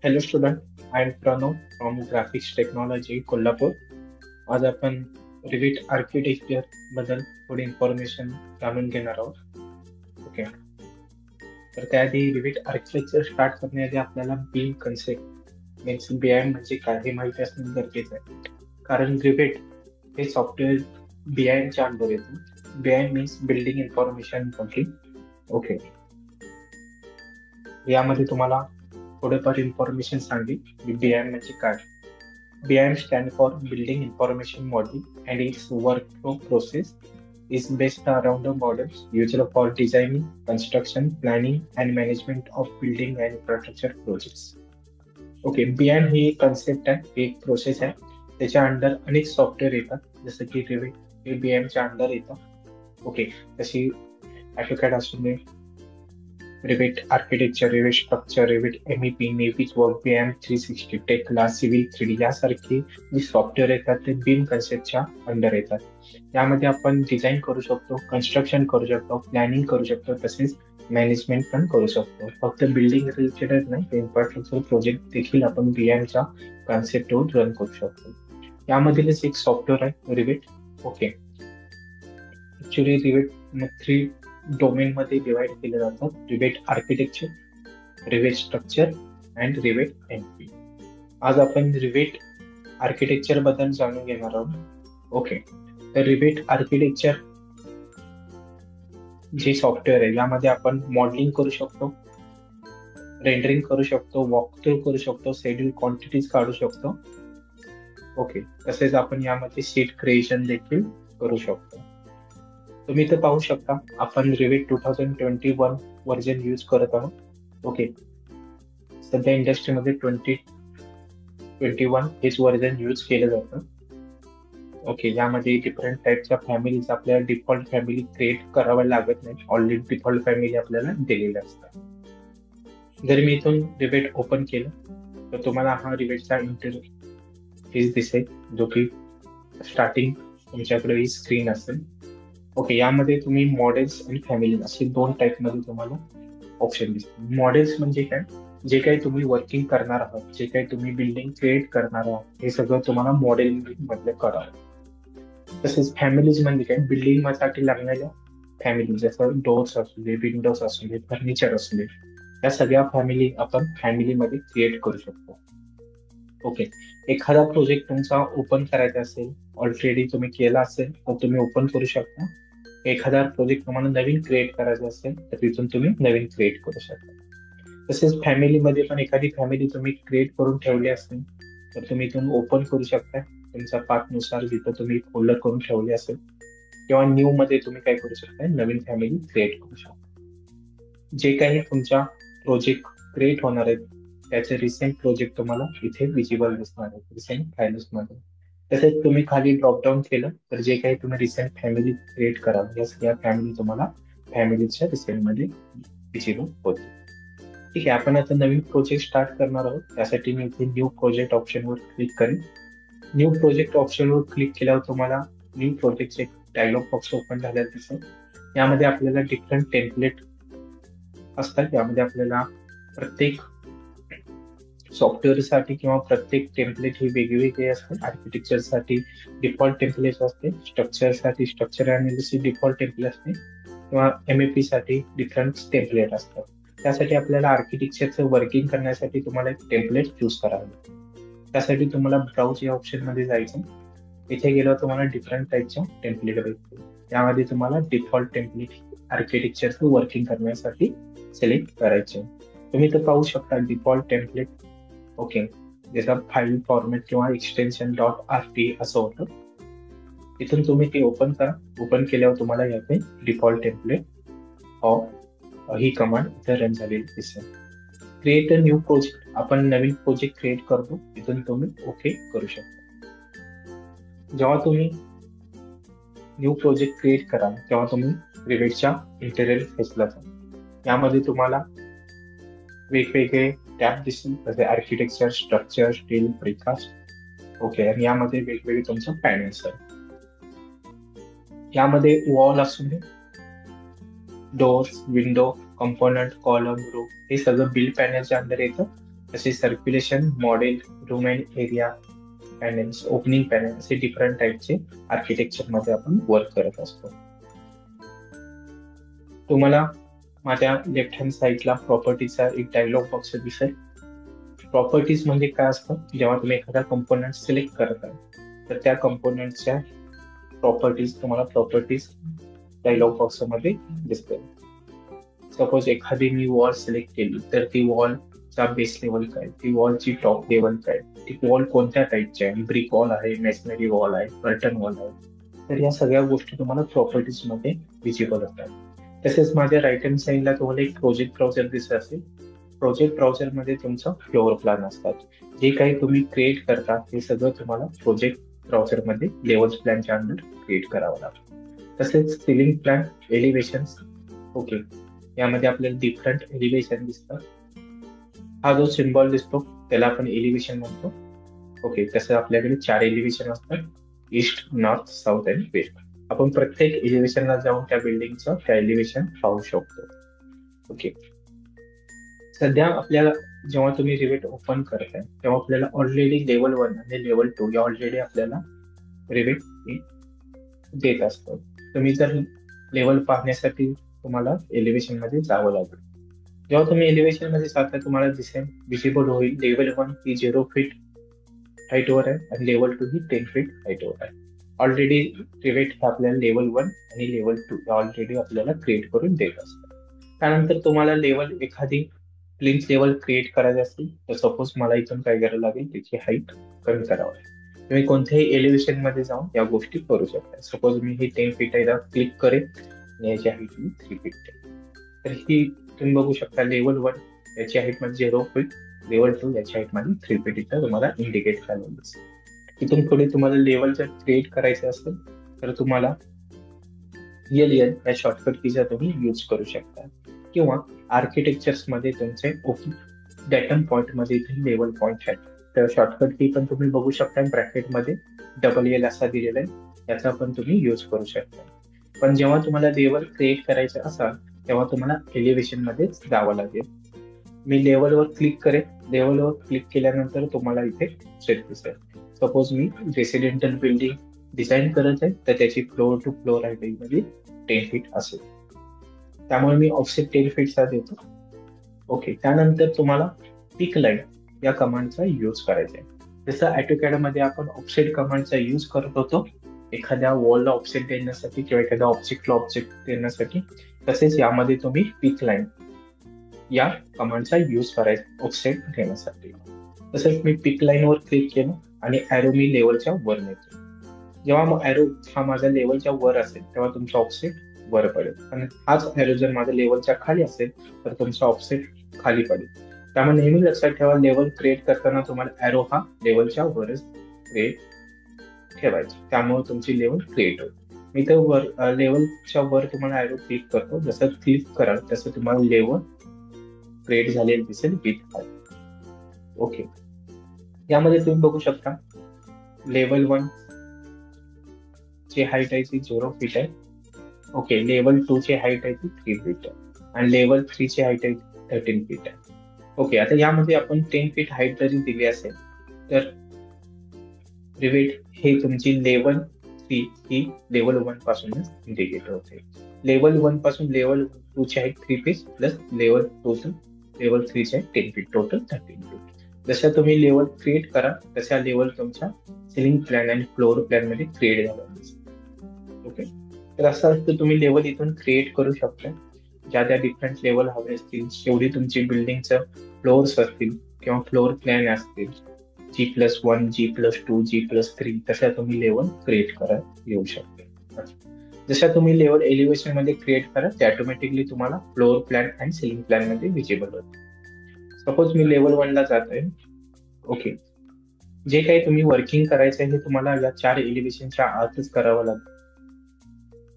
Hello student, I am Pranav from graphics technology Kolhapur. आज आपण रिव्हिट architecture बद्दल थोडी इन्फॉर्मेशन जाणून घेणार आहोत. ओके, तर त्याआधी रिव्हिट आर्किटेक्चर स्टार्ट करण्याआधी आपल्याला बीम कन्सेप्ट मीन्स बीआयएम म्हणजे काय हे माहिती असणं गरजेचं आहे. कारण रिव्हिट हे सॉफ्टवेअर बीआयएमच्या अंडर येतं. BIM means building information modelling. Okay, यामध्ये तुम्हाला थोडेफार इन्फॉर्मेशन सांगेल की बीआयएम म्हणजे काय. BIM stand for Building Information Model and its workflow process is based around the models used for designing, construction, planning and management of building and infrastructure projects. Okay, BIM he concept आहे, ही एक process आहे. त्याच्या under अनेक software येतात, जसं की रिव्हिट हे BIM च्या अंडर येतात. ओके, तशी AutoCAD असू दे, Revit architecture, Revit structure, Revit MEP, Navisworks, BIM 360, Tekla, civil 3D यासारखी जी सॉफ्टवेअर येतात ते बीम कन्सेप्टच्या अंडर येतात. यामध्ये आपण डिझाईन करू शकतो, कन्स्ट्रक्शन करू शकतो, प्लॅनिंग करू शकतो, तसेच मॅनेजमेंट पण करू शकतो. फक्त बिल्डिंग रिलेटेड नाही, इन्फ्रास्ट्रक्चर प्रोजेक्ट देखील आपण BIMच्या कॉन्सेप्टवर रन करू शकतो. यामधीलच एक सॉफ्टवेअर आहे रिव्हिट. ओके, ऍक्च्युली रिव्हिट 3 डोमेन मध्ये डिवाइड केले जातात: रिव्हिट architecture, Revit structure and रिव्हिट MP. आज आपण रिव्हिट आर्किटेक्चर बद्दल जाणून घेणार आहोत. ओके, तर रिव्हिट आर्किटेक्चर जे सॉफ्टवेअर आहे यामध्ये आपण मॉडेलिंग करू शकतो, रेंडरिंग करू शकतो, वॉक थ्रू करू शकतो, शेड्यूल क्वांटिटीज काढू शकतो. ओके, तसेच आपण यामध्ये शीट क्रिएशन देखील करू शकतो. तुम्ही इथं पाहू शकता आपण रिव्हिट 2021 व्हर्जन यूज करत आहोत. ओके, सध्या इंडस्ट्रीमध्ये 2021 हेच व्हर्जन यूज केलं जातं. ओके, यामध्ये डिफरंट टाईपच्या फॅमिलीज, आपल्याला डिफॉल्ट फॅमिली क्रिएट कराव्या लागत नाही, ऑलरेडी डिफॉल्ट फॅमिली आपल्याला दिलेल्या असतात. जर मी इथून रिव्हिट ओपन केलं तर तुम्हाला हा रिव्हिटचा इंटरफेस दिसेल, जो की स्टार्टिंग तुमच्याकडे ही स्क्रीन असेल. ओके, यामध्ये तुम्ही मॉडेल्स आणि फॅमिली असे 2 टाईप मध्ये तुम्हाला ऑप्शन दिसतील. मॉडेल्स म्हणजे काय, जे काही तुम्ही वर्किंग करणार आहात, जे काही तुम्ही बिल्डिंग क्रिएट करणार आहात, हे सगळं तुम्हाला मॉडेल मधले करावं. तसेच फॅमिलीज म्हणजे काय, बिल्डिंग साठी लागणाऱ्या फॅमिली, जसं डोर्स असू दे, विंडोज असू दे, फर्निचर असू दे, या सगळ्या फॅमिली आपण फॅमिलीमध्ये क्रिएट करू शकतो. ओके, एखादा प्रोजेक्ट तुमचा ओपन करायचा असेल, ऑलरेडी तुम्ही केला असेल तर तुम्ही ओपन करू शकता. एखादा प्रोजेक्ट तुम्हाला नवीन क्रिएट करायचा असेल तर तिथून तुम्ही नवीन क्रिएट करू शकता. तसेच फॅमिलीमध्ये पण एखादी फॅमिली तुम्ही क्रिएट करून ठेवली असेल तर तुम्ही इथून ओपन करू शकता. तुमच्या पाथनुसार जिथं तुम्ही फोल्डर करून ठेवले असेल, किंवा न्यू मध्ये तुम्ही काय करू शकता, नवीन फॅमिली क्रिएट करू शकता. जे काही तुमच्या प्रोजेक्ट क्रिएट होणार आहेत त्याचे रिसेंट प्रोजेक्ट तुम्हाला इथे विजिबल दिसणार आहेत रिसेंट फाइल्स मध्ये. तसेच तुम्ही खाली ड्रॉपडाऊन केलं तर जे काही तुम्ही रिसेंट फॅमिली क्रिएट कराल या सगळ्या फॅमिली तुम्हाला फॅमिलीच्या रिसेंट मध्ये विजिबल होते. ठीक आहे, आपण आता नवीन प्रोजेक्ट स्टार्ट करणार आहोत. त्यासाठी मी इथे न्यू प्रोजेक्ट ऑप्शनवर क्लिक करेन. न्यू प्रोजेक्ट ऑप्शनवर क्लिक केल्यावर तुम्हाला न्यू प्रोजेक्टचे डायलॉग बॉक्स ओपन झालेला दिसेल. यामध्ये आपल्याला डिफरंट टेम्पलेट असतात. यामध्ये आपल्याला प्रत्येक सॉफ्टवेअरसाठी किंवा प्रत्येक टेम्पलेट ही वेगवेगळी असते. आर्किटेक्चरसाठी डिफॉल्ट टेम्पलेट असते, स्ट्रक्चरसाठी स्ट्रक्चर अनालिसिस डिफॉल्ट टेम्पलेट असते, किंवा MEP साठी डिफरंट टेम्पलेट असतात. त्यासाठी आपल्याला आर्किटेक्चरचं वर्किंग करण्यासाठी तुम्हाला एक टेम्पलेट चूज करावं लागेल. त्यासाठी तुम्हाला ब्राउज या ऑप्शन मध्ये जायचं. इथे गेल्यावर तुम्हाला डिफरंट टाईपच्या टेम्पलेट भेटतील. त्यामध्ये तुम्हाला डिफॉल्ट टेम्पलेट आर्किटेक्चरचं वर्किंग करण्यासाठी सिलेक्ट करायचे. तुम्ही इथं पाहू शकता डिफॉल्ट टेम्पलेट. ओके, जसं फाईल फॉर्मॅट किंवा एक्सटेन्शन .rt असं होतं. इथून तुम्ही ते ओपन करा. ओपन केल्यावर तुम्हाला याचे डिफॉल्ट टेम्पलेट ही कमांड इथे रन झालेली दिसेल. क्रिएट अ न्यू प्रोजेक्ट, आपण नवीन प्रोजेक्ट क्रिएट करतो, इथून तुम्ही ओके करू शकता. जेव्हा तुम्ही न्यू प्रोजेक्ट क्रिएट कराल तेव्हा तुम्ही रिव्हिटच्या इंटेरियर फेसला जा. यामध्ये तुम्हाला वेगवेगळे टॅब दिसतील, जसे architecture, structure, steel, precast. Okay, आणि यामध्ये वेगवेगळे तुमचं पॅनल्स आहेत. यामध्ये वॉल असून doors, window, component, column, row हे सगळं बिल्ड पॅनलच्या अंडर येतं. जसे circulation model, room and area panels, opening panel असे डिफरंट टाईपचे आर्किटेक्चर मध्ये आपण वर्क करत असतो. तुम्हाला माझ्या लेफ्ट हँड साईडला प्रॉपर्टीचा एक डायलॉग बॉक्स दिसेल. प्रॉपर्टीज म्हणजे काय असतं, जेव्हा तुम्ही एखादा कंपोनंट सिलेक्ट करता तर त्या कंपोनंटच्या प्रॉपर्टीज तुम्हाला प्रॉपर्टीज डायलॉग बॉक्स मध्ये दिसते. सपोज एखादी मी वॉल सिलेक्ट केली तर ती वॉलचा बेस लेवल काय, ती वॉलची टॉप लेवल काय, ती वॉल कोणत्या टाईपची आहे, ब्रिक वॉल आहे, मेसनरी वॉल आहे, कर्टन वॉल आहे. तर या सगळ्या गोष्टी तुम्हाला प्रॉपर्टीज मध्ये विजिबल असतात. तसेच माझ्या राईट हँड साईडला तुम्हाला एक प्रोजेक्ट ब्राउझर दिसत असेल. प्रोजेक्ट ब्राउझर मध्ये तुमचं फ्लोअर प्लॅन असतात. जे काही तुम्ही क्रिएट करता ते सगळं तुम्हाला प्रोजेक्ट ब्राउझर मध्ये लेवल्स प्लॅनच्या अंडर क्रिएट करावं लागतं. तसेच सिलिंग प्लॅन, एलिव्हेशन, ओके, यामध्ये आपल्याला डिफरंट एलिव्हेशन दिसतात. हा जो सिम्बॉल दिसतो त्याला आपण एलिव्हेशन म्हणतो. ओके, तसं आपल्याकडे 4 एलिव्हेशन असतात, ईस्ट, नॉर्थ, साऊथ आणि वेस्ट. आपण प्रत्येक एलिव्हेशनला जाऊन त्या बिल्डिंगचं त्या एलिव्हेशन पाहू शकतो. ओके, सध्या आपल्याला जेव्हा तुम्ही रिवेट ओपन करताय तेव्हा आपल्याला ऑलरेडी लेवल 1 आणि लेवल 2 या ऑलरेडी आपल्याला रिवेट देत असतो. तुम्ही जर लेवल पाहण्यासाठी तुम्हाला एलिव्हेशन मध्ये जावं लागेल. जेव्हा तुम्ही एलिव्हेशन मध्ये जाता तुम्हाला दिसेल, विजिबल होईल, लेवल 1 ही 0 फीट हाईटवर आहे आणि लेवल 2 ही 10 फीट हाईटवर आहे. ऑलरेडी रिवेट आपल्याला लेवल 1 आणि लेवल 2 ऑलरेडी आपल्याला क्रिएट करून देत असतात. त्यानंतर तुम्हाला लेवल एखादी प्लिंथ लेवल क्रिएट करायचे असतील तर सपोज मला इथून काय करावं लागेल, त्याची हाईट कमी करावं लागेल. तुम्ही कोणत्याही एलिव्हेशन मध्ये जाऊन या गोष्टी करू शकता. सपोज मी ही 10 फीट आहे क्लिक करेन आणि याची हाईट मी 3 फीट तर ही तुम्ही बघू शकता लेवल 1 याची हाईट मध्ये 0 फीट, लेवल 2 याची हाईट मध्ये 3 फीट इथं तुम्हाला इंडिकेट करायला दिसेल. इथून पुढे तुम्हाला लेवल जर क्रिएट करायचे असेल तर तुम्हाला LL या शॉर्टकट कीचा तुम्ही यूज करू शकता किंवा आर्किटेक्चर्स मध्ये तुमचे डेटम पॉइंट मध्ये इथे लेवल पॉइंट आहे तर शॉर्टकट की पण तुम्ही बघू शकता. ब्रॅकेट मध्ये LL असा दिलेला आहे, याचा पण तुम्ही यूज करू शकता. पण जेव्हा तुम्हाला लेवल क्रिएट करायचं असाल तेव्हा तुम्हाला एलिव्हेशन मध्ये जावं लागेल. मी लेवलवर क्लिक करेन. लेवलवर क्लिक केल्यानंतर तुम्हाला इथे सेट दिसेल. सपोज मी रेसिडेंटल बिल्डिंग डिझाईन करत आहे तर त्याची फ्लोअर टू फ्लोअर हाईट मध्ये 10 फीट असेल, त्यामुळे मी ऑफसेट 10 फीटचा देतो. ओके, त्यानंतर तुम्हाला पिक लाईन या कमांडचा यूज करायचा आहे. जसं ऑटोकॅड मध्ये आपण ऑफसेट कमांडचा यूज करत होतो एखाद्या वॉलला ऑफसेट देण्यासाठी किंवा एखाद्या ऑब्जेक्टला ऑब्जेक्ट देण्यासाठी, तसेच यामध्ये तुम्ही पिक लाईन या कमांडचा यूज करायचा ऑफसेट देण्यासाठी. तसेच मी पिक लाईनवर क्लिक केलं आणि ॲरो मी लेवलच्या वर नेतो. जेव्हा मग ॲरो हा माझ्या लेवलच्या वर असेल तेव्हा तुमचा ऑफसेट वर पडेल आणि हाच ॲरो जर माझ्या लेवलच्या खाली असेल तर तुमचा ऑफसेट खाली पडेल. त्यामुळे नेहमी लक्षात ठेवा, लेवल क्रिएट करताना तुम्हाला ॲरो हा लेवलच्या वरच क्रिएट ठेवायचा, त्यामुळे तुमची लेवल क्रिएट होईल. मी तर वर लेवलच्या वर तुम्हाला ॲरो क्लिक करतो. जसं क्लिक कराल तसं तुम्हाला लेवल क्रिएट झालेली दिसेल विथ हाईट. ओके, यामध्ये तुम्ही बघू शकता लेवल 1 ची हाईट आहे ती 0 फीट आहे. ओके, लेवल 2 ची हाईट आहे ती 3 फीट आहे आणि लेवल 3 ची हाईट आहे 13 फीट आहे. ओके, आता यामध्ये आपण 10 फीट हाईट जरी दिली असेल तर रिवेट हे तुमची लेवल 3 ही लेवल 1 पासूनच इंडिकेट होते. लेवल 1 पासून लेवल 2 ची height 3 feet plus level 2 level 3 ची हाईट 10 फीट, टोटल 13 फीट. जशा तुम्ही लेवल क्रिएट करा तशा लेवल तुमच्या सिलिंग प्लॅन आणि फ्लोअर प्लॅन मध्ये क्रिएट झाला. ओके, तर असं असतं तुम्ही लेवल इथून क्रिएट करू शकता. ज्या त्या डिफरंट लेवल हवे असतील, जेवढी तुमची बिल्डिंगचं फ्लोअर्स असतील किंवा फ्लोअर प्लॅन असतील, G+1, G+2, G+3 तशा तुम्ही लेवल क्रिएट करत येऊ शकता. जशा तुम्ही लेवल एलिव्हेशन मध्ये क्रिएट करा ते ऑटोमॅटिकली तुम्हाला फ्लोअर प्लॅन आणि सिलिंग प्लॅन मध्ये विजिबल होते. सपोज मी लेवल 1 ला जातोय. ओके, जे काही तुम्ही वर्किंग करायचं आहे हे तुम्हाला या 4 एलिव्हेशनच्या आतच करावं लागेल.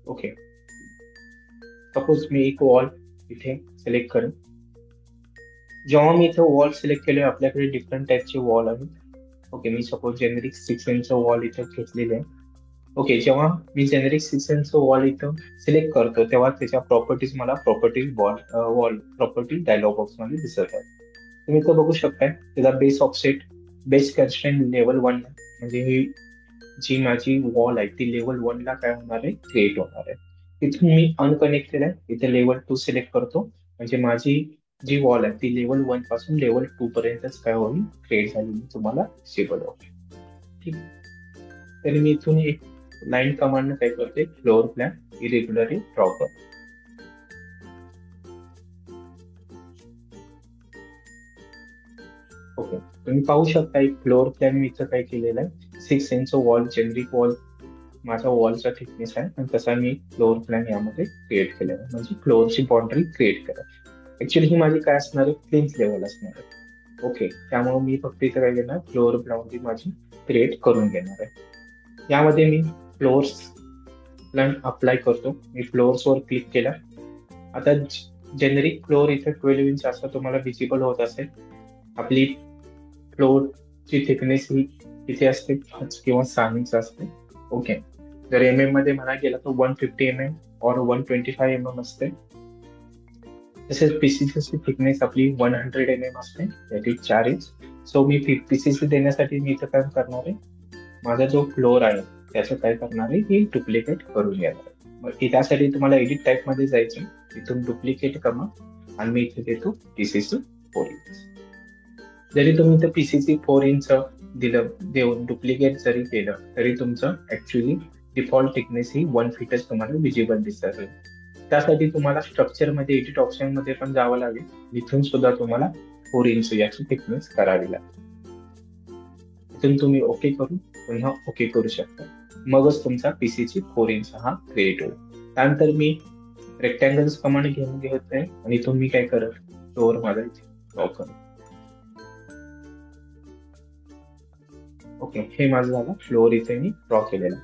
ओके, सपोज मी एक वॉल इथे सिलेक्ट करेन. जेव्हा मी इथे वॉल सिलेक्ट केले आपल्याकडे डिफरंट टाईपचे वॉल आहेत. ओके, मी सपोज जेनेरिक 6 इंच वॉल इथे घेतलेले आहे. ओके, जेव्हा मी जेनेरिक 6 इंच वॉल इथं सिलेक्ट करतो तेव्हा त्याच्या प्रॉपर्टीज मला properties wall property dialog box मध्ये दिसत आहे. तुम्ही तर बघू शकताय त्याचा base offset base constraint level 1 म्हणजे ही जी माझी वॉल आहे ती लेवल 1 ला काय होणार आहे क्रिएट होणार आहे. तिथून मी अनकनेक्टेड आहे इथे लेवल 2 सिलेक्ट करतो म्हणजे माझी जी वॉल आहे ती लेवल 1 पासून लेवल 2 पर्यंतच काय होईल क्रिएट झालेली तुम्हाला दिसेबल होईल. ठीक आहे. तर मी इथून एक लाईन कमांड काय करते फ्लोअर प्लॅन इरेग्युलरली ड्रॉ करतो. ओके तुम्ही पाहू शकता एक फ्लोअर प्लॅन मी इथं काय केलेलं आहे 6 इंच वॉल जेनरिक वॉल माझा वॉलचा थिकनेस आहे आणि तसा मी फ्लोअर प्लॅन यामध्ये क्रिएट केलेला आहे म्हणजे फ्लोअरची बाउंड्री क्रिएट करा. ऍक्च्युली ही माझी काय असणार आहे प्लेन्स लेवल असणार आहे. ओके त्यामुळे मी फक्त इथं काय घेणार फ्लोअर बाउंड्री माझी क्रिएट करून घेणार आहे. यामध्ये मी फ्लोअर्स प्लॅन अप्लाय करतो. मी फ्लोअर्स वर क्लिक केला. आता जेनेरिक फ्लोअर इथे 12 इंच असं तुम्हाला विजिबल होत असेल. आपली फ्लोअरची थिकनेस ही इथे असते 5 किंवा 6 इंच असते. ओके जर MM मध्ये म्हणा गेला तर 150 mm और 125 mm असते. तसेच पीसीसी थिकनेस आपली 100 mm असते that is 4 inch. So me PCC देण्यासाठी मी इथं काय करणार आहे माझा जो फ्लोअर आहे त्याचं काय करणार आहे ही डुप्लिकेट करून घेणार आहे. मग त्यासाठी तुम्हाला एडिट टाईप मध्ये जायचं इथून डुप्लिकेट कमा आणि मी इथे देतो पीसीसी 4 इंच. जरी तुम्ही इथं पीसीसी 4 इंच देऊन डुप्लिकेट जरी केलं तरी तुमचं ऍक्च्युली डिफॉल्ट थिकनेस ही 1 फीटच तुम्हाला विजिबल दिसत असेल. त्यासाठी तुम्हाला स्ट्रक्चर मध्ये एडिट ऑप्शन मध्ये पण जावं लागेल. इथून सुद्धा तुम्हाला 4 इंच याची थिकनेस करावी लागेल. इथून तुम्ही ओके करून पुन्हा ओके करू शकता. मगच तुमचा पीसीसी 4 इंच हा क्रिएट होईल. त्यानंतर मी रेक्टँगल्स कमांड घेऊन घेत आहे आणि इथून मी काय करत फ्लोअर माझा इथे ड्रॉ करत. ओके हे माझं झालं फ्लोअर इथे मी ड्रॉ केलेला.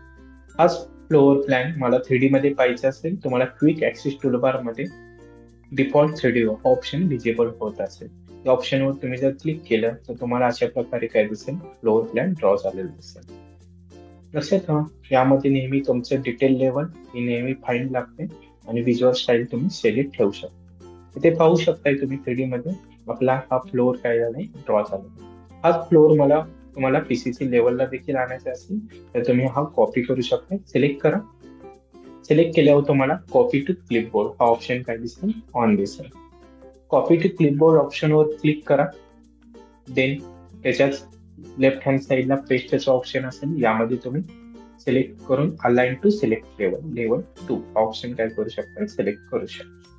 हाच फ्लोअर प्लॅन मला 3D मध्ये पाहिजे असेल तुम्हाला क्विक ऍक्सेस टूलबार मध्ये डिफॉल्ट 3D ऑप्शन विजिबल होत असेल. या ऑप्शनवर तुम्ही जर क्लिक केलं तर तुम्हाला अशा प्रकारे काय दिसेल फ्लोअर प्लॅन ड्रॉ झालेलं दिसेल. लक्षात ठेवा यामध्ये नेहमी तुमचं डिटेल लेवल ही नेहमी फाईन लागते आणि व्हिज्युअल स्टाईल तुम्ही सिलेक्ट ठेवू शकता. इथे पाहू शकताय तुम्ही 3D मध्ये आपला हा फ्लोअर काय झालाय ड्रॉ झाला. हाच फ्लोअर मला तुम्हाला पीसीसी लेवलला देखील आणायचा असेल तर तुम्ही हा कॉपी करू शकता. सिलेक्ट करा. सिलेक्ट केल्यावर तुम्हाला कॉपी टू क्लिपबोर्ड हा ऑप्शन काय दिसेल ऑन दिसेल. कॉपी टू क्लिपबोर्ड ऑप्शनवर क्लिक करा. देन त्याच्याच लेफ्ट हँड साईडला पेस्टचा ऑप्शन असेल यामध्ये तुम्ही सिलेक्ट करून align to select level 2 option काय करू शकता सिलेक्ट करू शकता.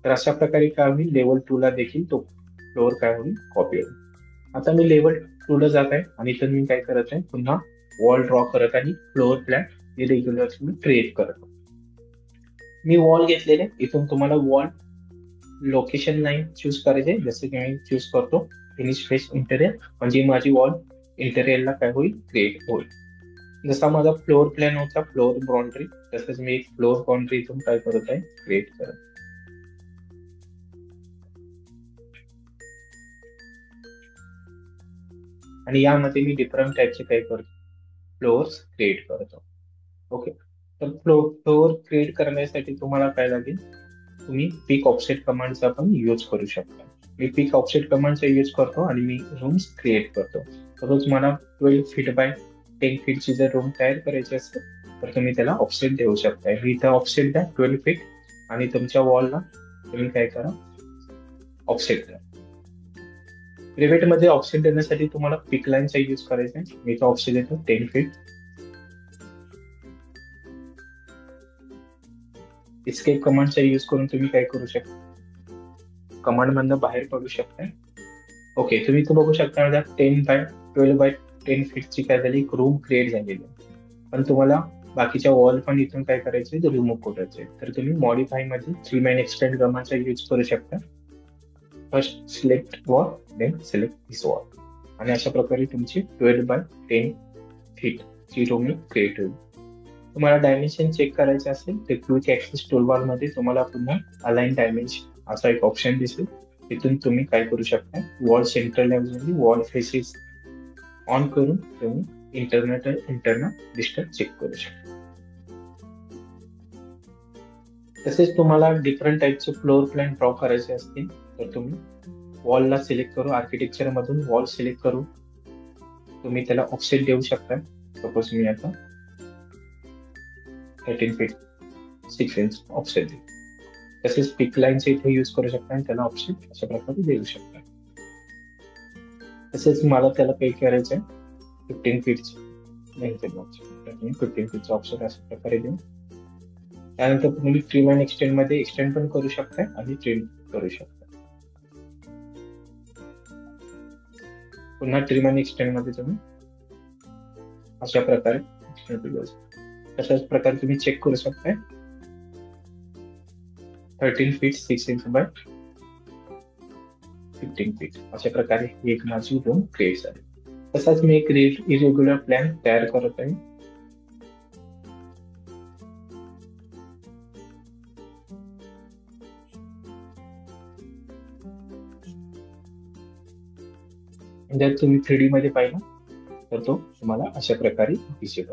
तर अशा प्रकारे काय होईल लेवल 2 ला देखील तो फ्लोअर काय होईल कॉपी होईल. आता मी लेवल 2 ला जात आहे आणि इथं मी काय करत आहे पुन्हा वॉल ड्रॉ करत आणि फ्लोअर प्लॅन इरेग्युलर मी क्रिएट करतो. मी वॉल घेतलेले इथून तुम्हाला वॉल लोकेशन लाईन चूज करायचे जसे की मी चूज करतो फिनिश फेस इंटेरियर म्हणजे माझी वॉल इंटेरियरला काय होईल क्रिएट होईल. जसा माझा फ्लोअर प्लॅन होता फ्लोअर बाउंड्री तसंच मी एक फ्लोअर बाउंड्री इथून काय करत आहे क्रिएट करत. आणि यामध्ये मी डिफरंट टाईपचे काय करतो फ्लोअर्स क्रिएट करतो. ओके तर फ्लोअर क्रिएट करण्यासाठी तुम्हाला काय लागेल तुम्ही पिक ऑफसेट कमांडचा पण यूज करू शकता. मी पिक ऑफसेट कमांडचा यूज करतो आणि मी रूम्स क्रिएट करतो. सपोज मला 12 फीट बाय 10 फीटची जर रूम तयार करायची असेल तर तुम्ही त्याला ऑफसेट देऊ शकता. मी इथं ऑफसेट द्या 12 फीट आणि तुमच्या वॉलला तुम्ही काय करा ऑफसेट द्या. रिवेट मध्ये ऑफसेट देण्यासाठी तुम्हाला पिक लाईनचा यूज करायचा आहे. मी इथं ऑफसेट देतो 10 फीट. एस्केप कमांडचा यूज करून तुम्ही काय करू शकता कमांड मधनं बाहेर पडू शकता. ओके तुम्ही इथं बघू शकता 10 बाय 12 बाय 10 फीटची काय झाली एक रूम क्रिएट झालेली पण तुम्हाला बाकीच्या वॉल पण इथून काय करायचे रिमूव्ह करायचे तर तुम्ही मॉडिफाय मध्ये 3 माइन एक्सटेंड कमांडचा यूज करू शकता. First select wall then select this wall आणि अशा प्रकारे तुमची 12 बाय 10 फीट ची रूम क्रिएट होईल. तुम्हाला डायमेन्शन चेक करायचे असेल तर क्विक ऍक्सेस टूलबार मध्ये तुम्हाला पुन्हा अलाइन डायमेन्शन असा एक ऑप्शन दिसेल. तिथून तुम्ही काय करू शकता wall central level wall faces on करून तुम्ही इंटरनल डिस्टन्स चेक करू शकता. तसेच तुम्हाला डिफरंट टाईपचे फ्लोअर प्लॅन ड्रॉ करायचे असतील तर तुम्ही वॉलला सिलेक्ट करू, आर्किटेक्चर मधून वॉल सिलेक्ट करू, तुम्ही त्याला ऑफसेट देऊ शकता. सपोज मी आता 13 फीट 6 इंच ऑफसेट देऊ. तसेच पिक लाईनचे इथे यूज करू शकता आणि त्याला ऑफसेट अशा प्रकारे देऊ शकता. तसेच मला त्याला पे करायचं आहे 15 फीटचे 15 फीटचे ऑफसेट अशा प्रकारे देऊ. त्यानंतर तुम्ही ट्रिम अँड एक्सटेंड मध्ये एक्सटेंड पण करू शकता आणि ट्रिम करू शकता. पुन्हा ट्रिम आणि एक्सटेंड मध्ये तुम्ही अशा प्रकारे तशाच प्रकारे तुम्ही चेक करू शकता. 13 फीट 6 इंच बाय 15 फीट अशा प्रकारे एक माझी रूम क्रिएट झाली. तसाच मी एक इरेग्युलर प्लॅन तयार करत आहे. जर तुम्ही 3D मध्ये पाहिला तर तो तुम्हाला अशा प्रकारे दिसेल.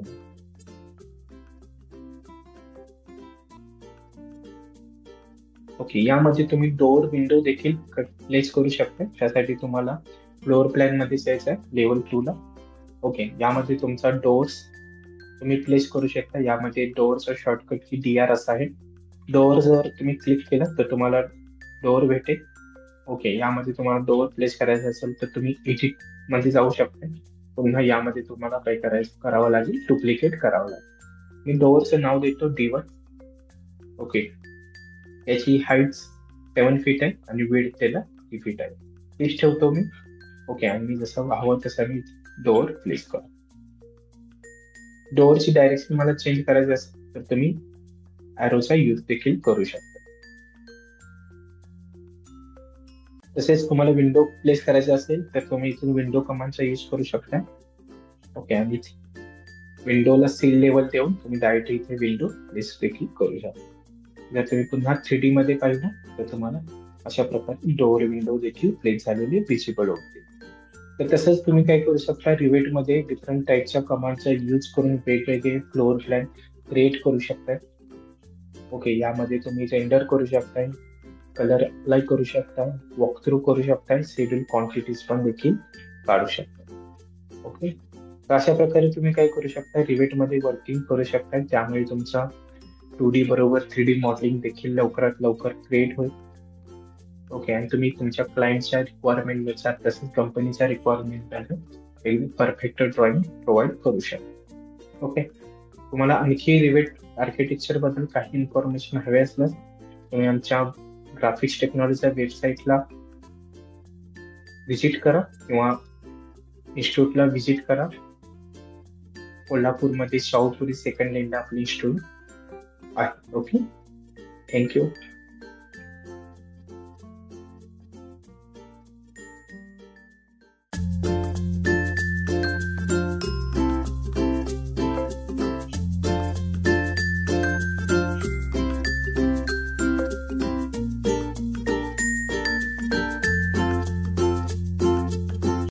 ओके, यामध्ये तुम्ही डोअर विंडो देखील प्लेस करू शकता. त्यासाठी तुम्हाला फ्लोअर प्लॅन मध्ये जायचं आहे लेवल 2 ला. ओके, यामध्ये तुमचा डोअर्स तुम्ही प्लेस करू शकता. यामध्ये डोअरचा शॉर्टकट की DR असा आहे. डोअर जर तुम्ही क्लिक केलं तर तुम्हाला डोअर भेटेल. ओके, यामध्ये तुम्हाला डोअर प्लेस करायचं असेल तर तुम्ही एडिट मध्ये जाऊ शकता. पुन्हा यामध्ये तुम्हाला काय करावं लागेल, डुप्लिकेट करावं लागेल. मी डोअरचं नाव देतो D1. ओके, याची हाईट 7 फीट आहे आणि विड्थ त्याला 3 फीट आहे. तीच ठेवतो मी. ओके, आणि मी जसं हवं तसं मी डोअर प्लेस करतो. डोअरची डायरेक्शन मला चेंज करायची असेल तर तुम्ही ॲरोचा यूज देखील करू शकता. तसेच तुम्हाला विंडो प्लेस करायचे असेल तर तुम्ही इथून विंडो कमांडचा यूज करू शकता. ओके, आणि विंडोला सील लेवल देऊन तुम्ही डायरेक्ट इथे विंडो प्लेस देखील करू शकता. जर तुम्ही पुन्हा 3D मध्ये पाहिलं तर तुम्हाला अशा प्रकारे डोअर विंडो देखील प्लेस झालेली विजिबल होते. तर तसंच तुम्ही काय करू शकता, रिवेट मध्ये डिफरंट टाईपच्या कमांडचा यूज करून वेगवेगळे फ्लोअर प्लॅन क्रिएट करू शकता. ओके, यामध्ये तुम्ही रेंडर करू शकता, कलर अप्लाय करू शकता, वॉक थ्रू करू शकता, शेड्यूल क्वांटिटीज पण देखील काढू शकता. ओके, तर अशा प्रकारे तुम्ही काय करू शकता, रिवेट मध्ये वर्किंग करू शकता. त्यामुळे तुमचा 2D बरोबर 3D मॉडेलिंग देखील लवकरात लवकर क्रिएट होईल. ओके, आणि तुम्ही तुमच्या क्लायंटच्या रिक्वायरमेंट नुसार तसेच कंपनीच्या रिक्वायरमेंट एक परफेक्ट ड्रॉइंग प्रोव्हाइड करू शकता. ओके, तुम्हाला आणखी रिवेट आर्किटेक्चर बद्दल काही इन्फॉर्मेशन हवे असल्यास तुम्ही आमच्या ग्राफिक्स टेक्नॉलॉजीच्या वेबसाईटला व्हिजिट करा किंवा इन्स्टिट्यूटला व्हिजिट करा. कोल्हापूरमध्ये शाहूपुरी सेकंड लाईनला आपली इन्स्टिट्यूट आहे. Okay, thank you.